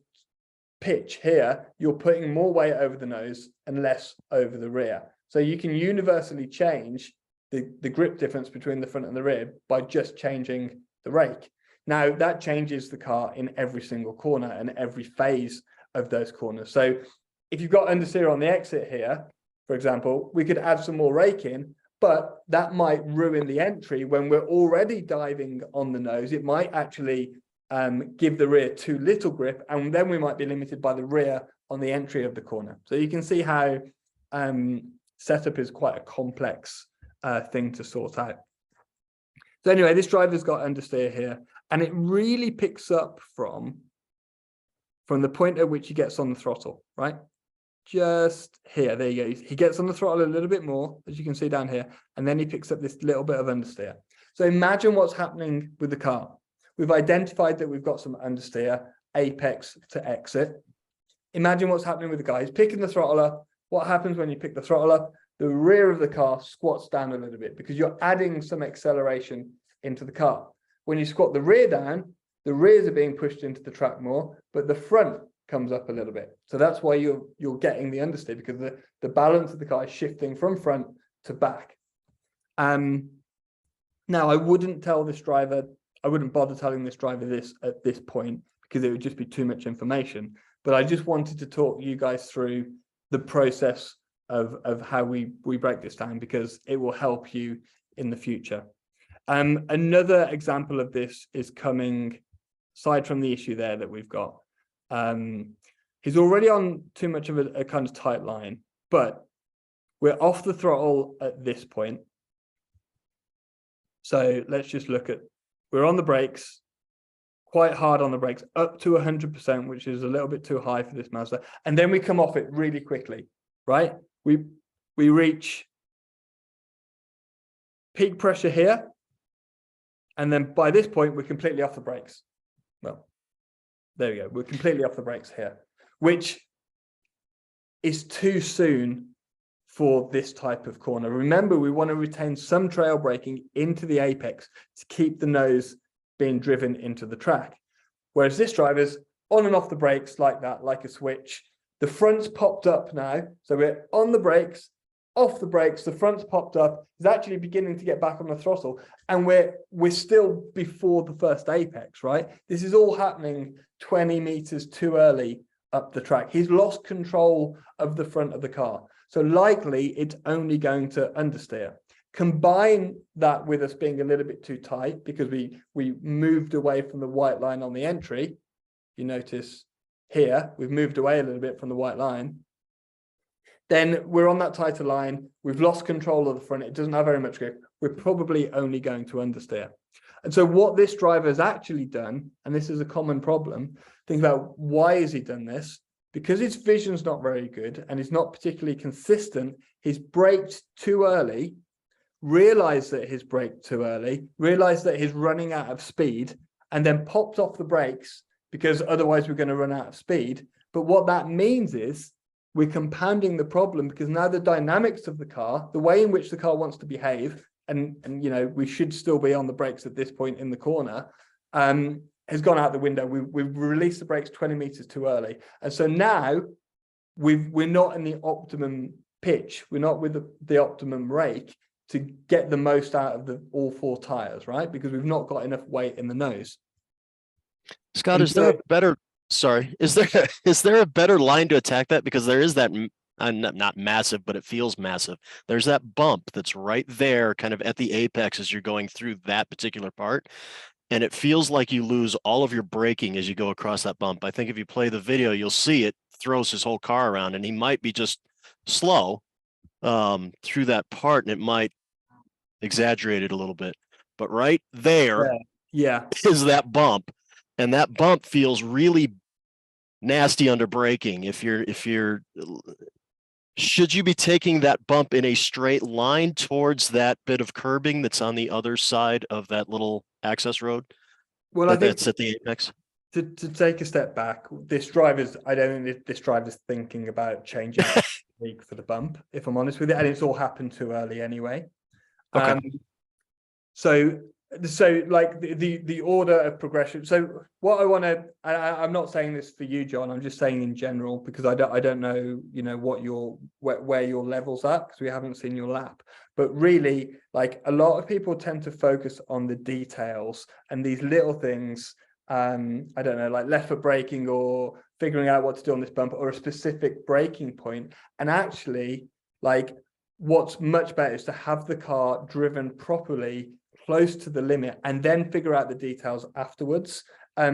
pitch here, you're putting more weight over the nose and less over the rear. So you can universally change the grip difference between the front and the rear by just changing the rake. Now that changes the car in every single corner and every phase of those corners. So if you've got understeer on the exit here, for example, we could add some more rake in, but that might ruin the entry when we're already diving on the nose. It might actually give the rear too little grip, and then we might be limited by the rear on the entry of the corner. So you can see how setup is quite a complex thing to sort out. So anyway, this driver's got understeer here, and it really picks up from the point at which he gets on the throttle, right? Just here, there you go. He gets on the throttle a little bit more, as you can see down here, and then he picks up this little bit of understeer. So imagine what's happening with the car. We've identified that we've got some understeer, apex to exit. Imagine what's happening with the guy. He's picking the throttle up. What happens when you pick the throttle up? The rear of the car squats down a little bit because you're adding some acceleration into the car. When you squat the rear down, the rears are being pushed into the track more, but the front comes up a little bit. So that's why you're getting the understeer, because the balance of the car is shifting from front to back. Now I wouldn't tell this driver, I wouldn't bother telling this driver this at this point because it would just be too much information. But I just wanted to talk you guys through the process of how we break this down, because it will help you in the future. Another example of this is coming aside from the issue there that we've got. He's already on too much of a kind of tight line, but we're off the throttle at this point. So let's just look at, we're on the brakes, quite hard on the brakes, up to 100%, which is a little bit too high for this Mazda. And then we come off it really quickly, right? We reach peak pressure here. And then by this point, we're completely off the brakes. Well, there we go. We're completely off the brakes here, which is too soon for this type of corner. Remember, we want to retain some trail braking into the apex to keep the nose being driven into the track. Whereas this driver's on and off the brakes like that, like a switch. The front's popped up now. So we're on the brakes, off the brakes, the front's popped up. He's actually beginning to get back on the throttle. And we're still before the first apex, right? This is all happening 20 meters too early up the track. He's lost control of the front of the car. So likely it's only going to understeer. Combine that with us being a little bit too tight because we moved away from the white line on the entry. You notice here, we've moved away a little bit from the white line, then we're on that tighter line, we've lost control of the front, it doesn't have very much grip, we're probably only going to understeer. And so what this driver has actually done, and this is a common problem, think about why has he done this? Because his vision's not very good and he's not particularly consistent, he's braked too early, realized that he's braked too early, realized that he's running out of speed, and then popped off the brakes because otherwise we're going to run out of speed. But what that means is we're compounding the problem, because now the dynamics of the car, the way in which the car wants to behave, and you know, we should still be on the brakes at this point in the corner, has gone out the window. We've released the brakes 20 meters too early. And so now we're not in the optimum pitch. We're not with the optimum rake to get the most out of all 4 tires, right? Because we've not got enough weight in the nose. Scott, is there a better, sorry, is there a better line to attack that? Because there is that, not massive, but it feels massive. There's that bump that's right there kind of at the apex as you're going through that particular part. And it feels like you lose all of your braking as you go across that bump. I think if you play the video, you'll see it throws his whole car around, and he might be just slow through that part, and it might exaggerate it a little bit. But right there is that bump, and that bump feels really nasty under braking. If you're should you be taking that bump in a straight line towards that bit of curbing that's on the other side of that little access road? Well, I think that's at the apex. To take a step back, I don't think this driver's thinking about changing the technique for the bump, if I'm honest with you, and it's all happened too early anyway. Okay. So like the order of progression. So what I want to, I'm not saying this for you, John, I'm just saying in general, because I don't know, you know, where your level's at, because we haven't seen your lap. But really, like, a lot of people tend to focus on the details and these little things. I don't know, like left foot braking or figuring out what to do on this bump or a specific braking point. And actually, like, what's much better is to have the car driven properly close to the limit and then figure out the details afterwards,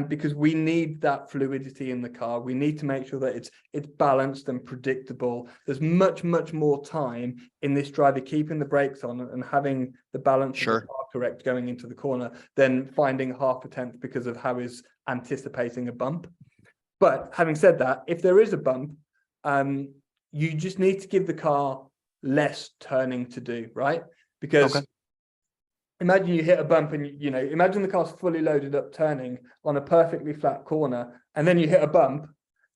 because we need that fluidity in the car. We need to make sure that it's balanced and predictable. There's much more time in this driver keeping the brakes on and having the balance of the car correct going into the corner than finding half a tenth because of how he's anticipating a bump. But having said that, if there is a bump, you just need to give the car less turning to do, right? Because imagine you hit a bump and, you know, imagine the car's fully loaded up turning on a perfectly flat corner, and then you hit a bump,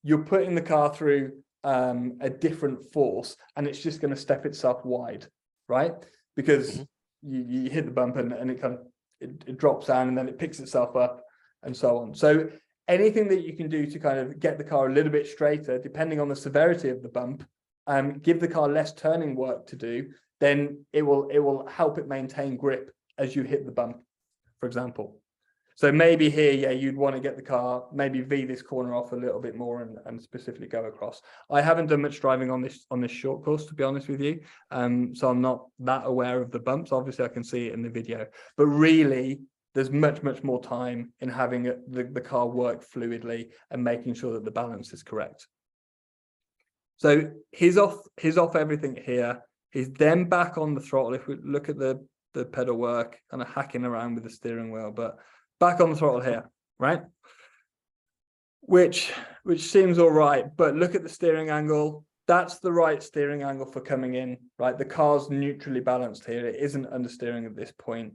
you're putting the car through a different force, and it's just going to step itself wide, right? Because you hit the bump and it kind of, it drops down and then it picks itself up and so on. So anything that you can do to kind of get the car a little bit straighter, depending on the severity of the bump, give the car less turning work to do, then it will help it maintain grip as you hit the bump, for example. So maybe here, you'd want to get the car, maybe V this corner off a little bit more and specifically go across. I haven't done much driving on this short course, to be honest with you. So I'm not that aware of the bumps. Obviously, I can see it in the video, but really, there's much more time in having the car work fluidly and making sure that the balance is correct. So he's off everything here. He's then back on the throttle. If we look at the pedal work, kind of hacking around with the steering wheel, but back on the throttle here, right? Which seems all right, but look at the steering angle. That's the right steering angle for coming in, right? The car's neutrally balanced here. It isn't understeering at this point.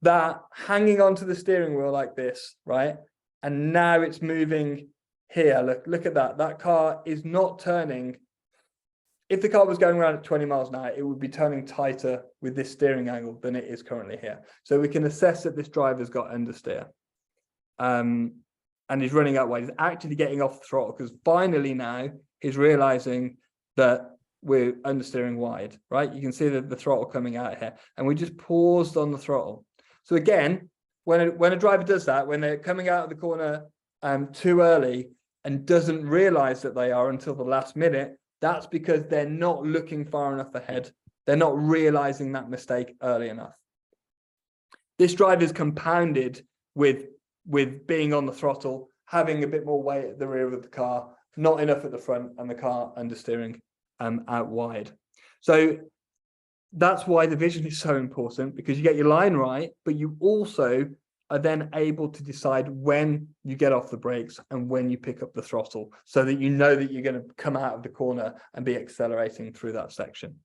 That hanging onto the steering wheel like this, right? And now it's moving here. Look at that. That car is not turning. If the car was going around at 20 miles an hour, it would be turning tighter with this steering angle than it is currently here. So we can assess that this driver's got understeer. And he's running out wide. He's actually getting off the throttle because finally now he's realizing that we're understeering wide, right? You can see the throttle coming out here, and we just paused on the throttle. So again, when a driver does that, when they're coming out of the corner too early and doesn't realize that they are until the last minute, that's because they're not looking far enough ahead. They're not realizing that mistake early enough. This drive is compounded with being on the throttle having a bit more weight at the rear of the car, not enough at the front, and the car understeering out wide. So that's why the vision is so important, because you get your line right, but you also are then able to decide when you get off the brakes and when you pick up the throttle, so that you know that you're going to come out of the corner and be accelerating through that section.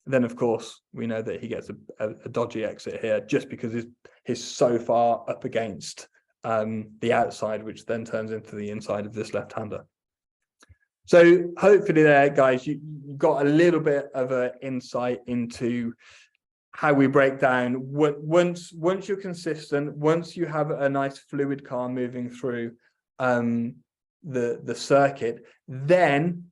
Then, of course, we know that he gets a dodgy exit here just because he's so far up against the outside, which then turns into the inside of this left-hander. So hopefully there, guys, you got a little bit of an insight into how we break down. Once you're consistent, once you have a nice fluid car moving through the circuit, then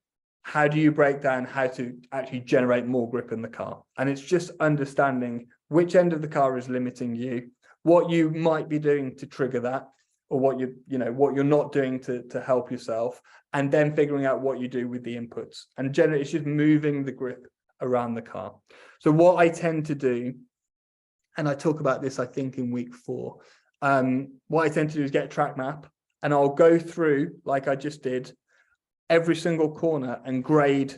how do you break down how to actually generate more grip in the car? And it's just understanding which end of the car is limiting you, what you might be doing to trigger that, or what you're not doing to help yourself, and then figuring out what you do with the inputs. And generally, it's just moving the grip around the car. So what I tend to do, and I talk about this, I think, in week 4, what I tend to do is get a track map, and I'll go through, like I just did, every single corner and grade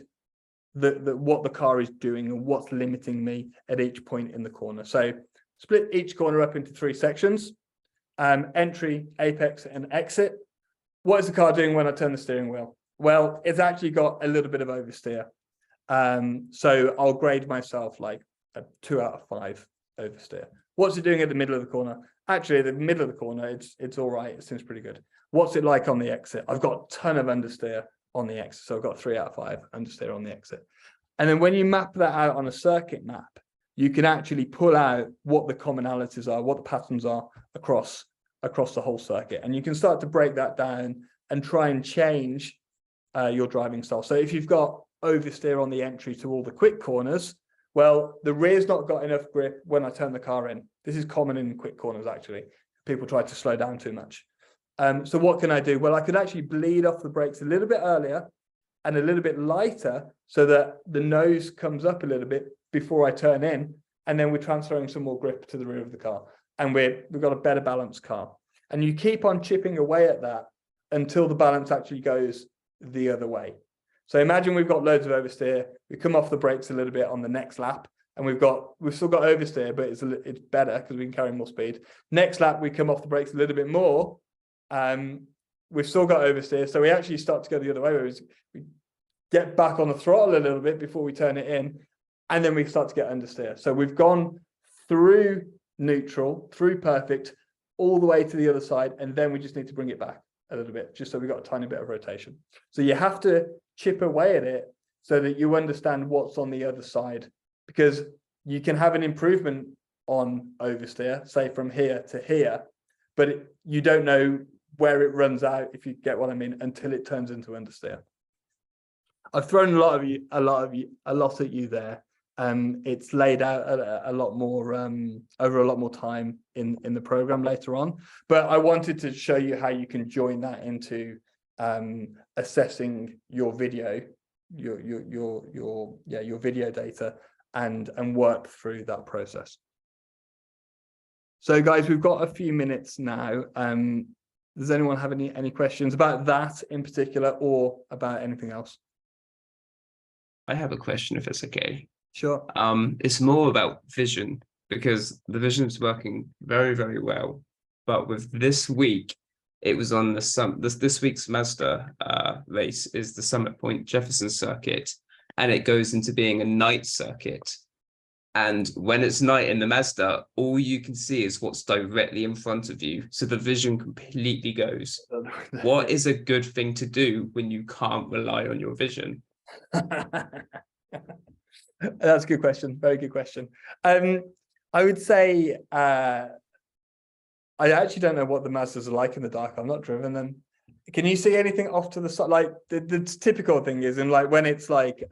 what the car is doing and what's limiting me at each point in the corner. So split each corner up into 3 sections: entry, apex, and exit. What is the car doing when I turn the steering wheel? Well, it's actually got a little bit of oversteer. So I'll grade myself like a 2 out of 5 oversteer. What's it doing at the middle of the corner? Actually, at the middle of the corner, it's all right. It seems pretty good. What's it like on the exit? I've got a ton of understeer on the exit. So I've got 3 out of 5 understeer on the exit. And then when you map that out on a circuit map, you can actually pull out what the commonalities are, what the patterns are across the whole circuit. And you can start to break that down and try and change your driving style. So if you've got oversteer on the entry to all the quick corners, well, the rear's not got enough grip when I turn the car in. This is common in quick corners, actually. People try to slow down too much. So what can I do? Well, I could actually bleed off the brakes a little bit earlier and a little bit lighter, so that the nose comes up a little bit before I turn in, and then we're transferring some more grip to the rear of the car, and we've got a better balanced car. And you keep on chipping away at that until the balance actually goes the other way. So imagine we've got loads of oversteer. We come off the brakes a little bit on the next lap, and we've still got oversteer, but it's better because we can carry more speed. Next lap, we come off the brakes a little bit more. We've still got oversteer, so we actually start to go the other way. We get back on the throttle a little bit before we turn it in, and then we start to get understeer. So we've gone through neutral, through perfect, all the way to the other side, and then we just need to bring it back a little bit, just so we've got a tiny bit of rotation. So you have to chip away at it so that you understand what's on the other side, because you can have an improvement on oversteer, say from here to here, but you don't know where it runs out, if you get what I mean, until it turns into understeer. I've thrown a lot at you there. It's laid out a lot more over a lot more time in the program later on, but I wanted to show you how you can join that into assessing your video, your video data, and work through that process. So guys, we've got a few minutes now. Does anyone have any questions about that in particular, or about anything else? I have a question, if it's okay. Sure. It's more about vision, because the vision is working very, very well. But with this week, it was on this week's Mazda race is the Summit Point Jefferson circuit, and it goes into being a night circuit. And when it's night in the Mazda, all you can see is what's directly in front of you. So the vision completely goes. What is a good thing to do when you can't rely on your vision? That's a good question. Very good question. I would say I actually don't know what the Mazdas are like in the dark. I've not driven them. Can you see anything off to the side? Like the typical thing is, and like when it's like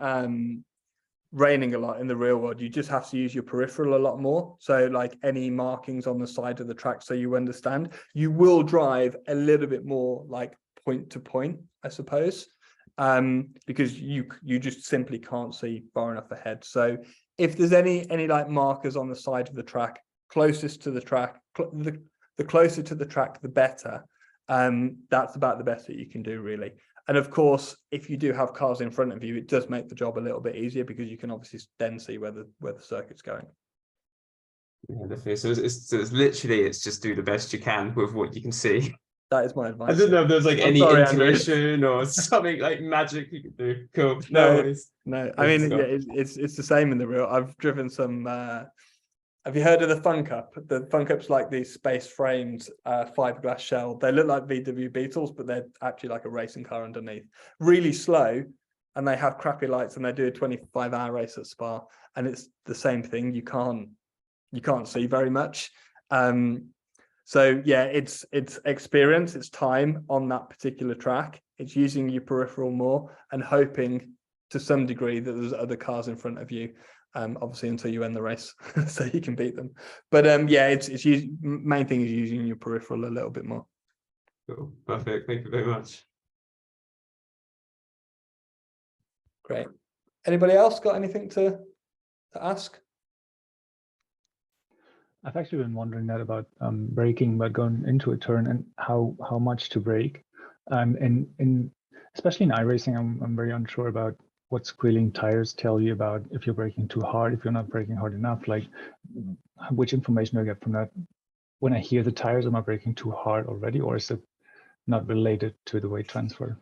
raining a lot in the real world, you just have to use your peripheral a lot more. So like any markings on the side of the track, so you understand, you will drive a little bit more like point to point, I suppose, because you just simply can't see far enough ahead. So if there's any like markers on the side of the track, closest to the track, the closer to the track, the better. That's about the best that you can do, really. And of course, if you do have cars in front of you, it does make the job a little bit easier because you can obviously then see where the circuit's going. Yeah, definitely. So it's literally just do the best you can with what you can see. That is my I advice. don't know if there's like I'm any sorry, Andrew. intuition or something like magic you could do. Cool. No, worries. No, I Good mean, stuff. yeah, it's the same in the real. I've driven some. Have you heard of the Fun Cup? The Fun Cup's like these space framed fiberglass shell. They look like VW Beetles, but they're actually like a racing car underneath. Really slow, and they have crappy lights, and they do a 25-hour race at Spa, and it's the same thing. You can't see very much. So yeah, it's experience, it's time on that particular track. It's using your peripheral more and hoping to some degree that there's other cars in front of you. Obviously until you end the race, so you can beat them. But yeah, it's main thing is using your peripheral a little bit more. Cool. Perfect. Thank you very much. Great. Anybody else got anything to ask? I've actually been wondering that about braking, but going into a turn and how much to brake. And especially in iRacing, I'm very unsure about what squealing tires tell you about if you're braking too hard, if you're not braking hard enough. Like, which information do I get from that? When I hear the tires, am I braking too hard already, or is it not related to the weight transfer?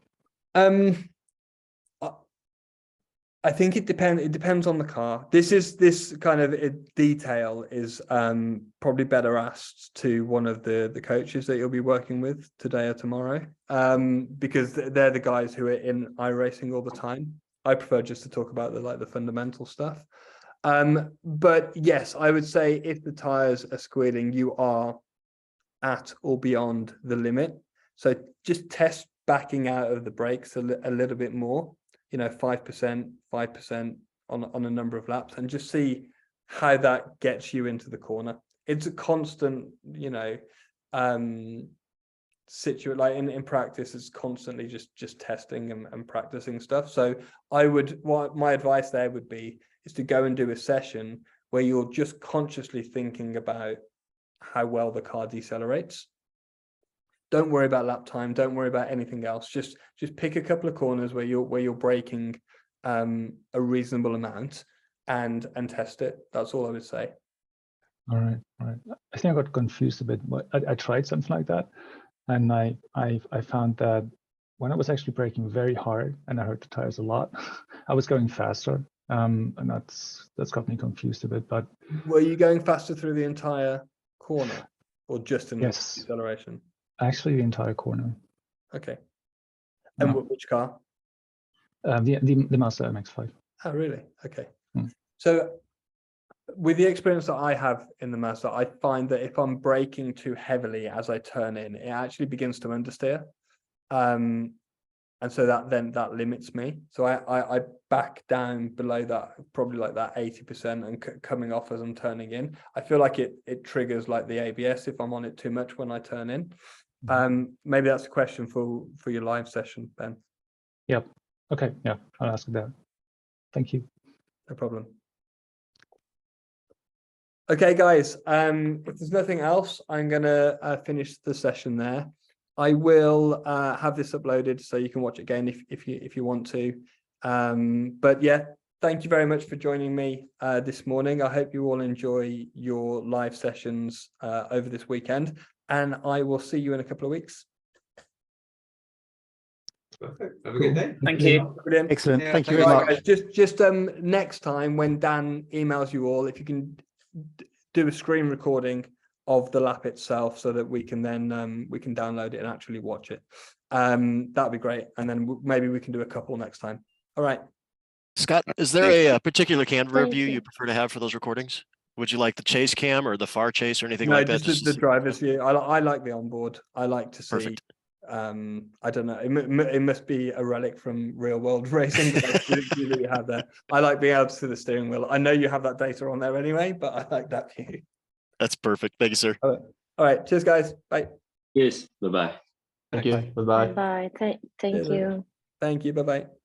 I think it depends on the car. This kind of detail is probably better asked to one of the coaches that you'll be working with today or tomorrow, because they're the guys who are in iRacing all the time. I prefer just to talk about the fundamental stuff. But yes, I would say if the tires are squealing, you are at or beyond the limit. So just test backing out of the brakes a little bit more. 5% on a number of laps, and just see how that gets you into the corner. It's a constant, like in practice, it's constantly just testing and practicing stuff. So my advice there would be is to go and do a session where you're just consciously thinking about how well the car decelerates. Don't worry about lap time. Don't worry about anything else. Just pick a couple of corners where you're braking a reasonable amount and test it. That's all I would say. All right. I think I got confused a bit. I tried something like that, and I found that when I was actually braking very hard and I hurt the tires a lot, I was going faster. And that's got me confused a bit. But were you going faster through the entire corner, or just in the yes, acceleration? Actually, the entire corner. Okay. And No. which car? The Mazda MX-5. Oh, really? Okay. So with the experience that I have in the Mazda, I find that if I'm braking too heavily as I turn in, it actually begins to understeer. And so that limits me. So I back down below that, probably like that 80%, and coming off as I'm turning in. I feel like it triggers like the ABS if I'm on it too much when I turn in. Maybe that's a question for your live session, Ben. Yep. Okay. Yeah, I'll ask that. Thank you. No problem. Okay, guys. If there's nothing else, I'm gonna finish the session there. I will have this uploaded so you can watch it again if you want to. But yeah, thank you very much for joining me this morning. I hope you all enjoy your live sessions over this weekend, and I will see you in a couple of weeks. Perfect. Have a good day. Thank you. Brilliant. Excellent. Yeah, Thank you thanks, very Right, much. guys, just next time when Dan emails you all, if you can do a screen recording of the lap itself so that we can then we can download it and actually watch it. That'd be great, and then maybe we can do a couple next time. All right. Scott, is there a particular camera Thank view you. you prefer to have for those recordings? Would you like the chase cam or the far chase or anything No, like that? just the driver's view. I like the onboard. I like to see. Perfect. I don't know. It must be a relic from real world racing that you have there. I like being able to see the steering wheel. I know you have that data on there anyway, but I like that view. That's perfect. Thank you, sir. All right. Cheers, guys. Bye. Yes. Bye-bye. Thank you. Bye-bye. Bye. Thank Cheers. you. Thank you. Bye-bye.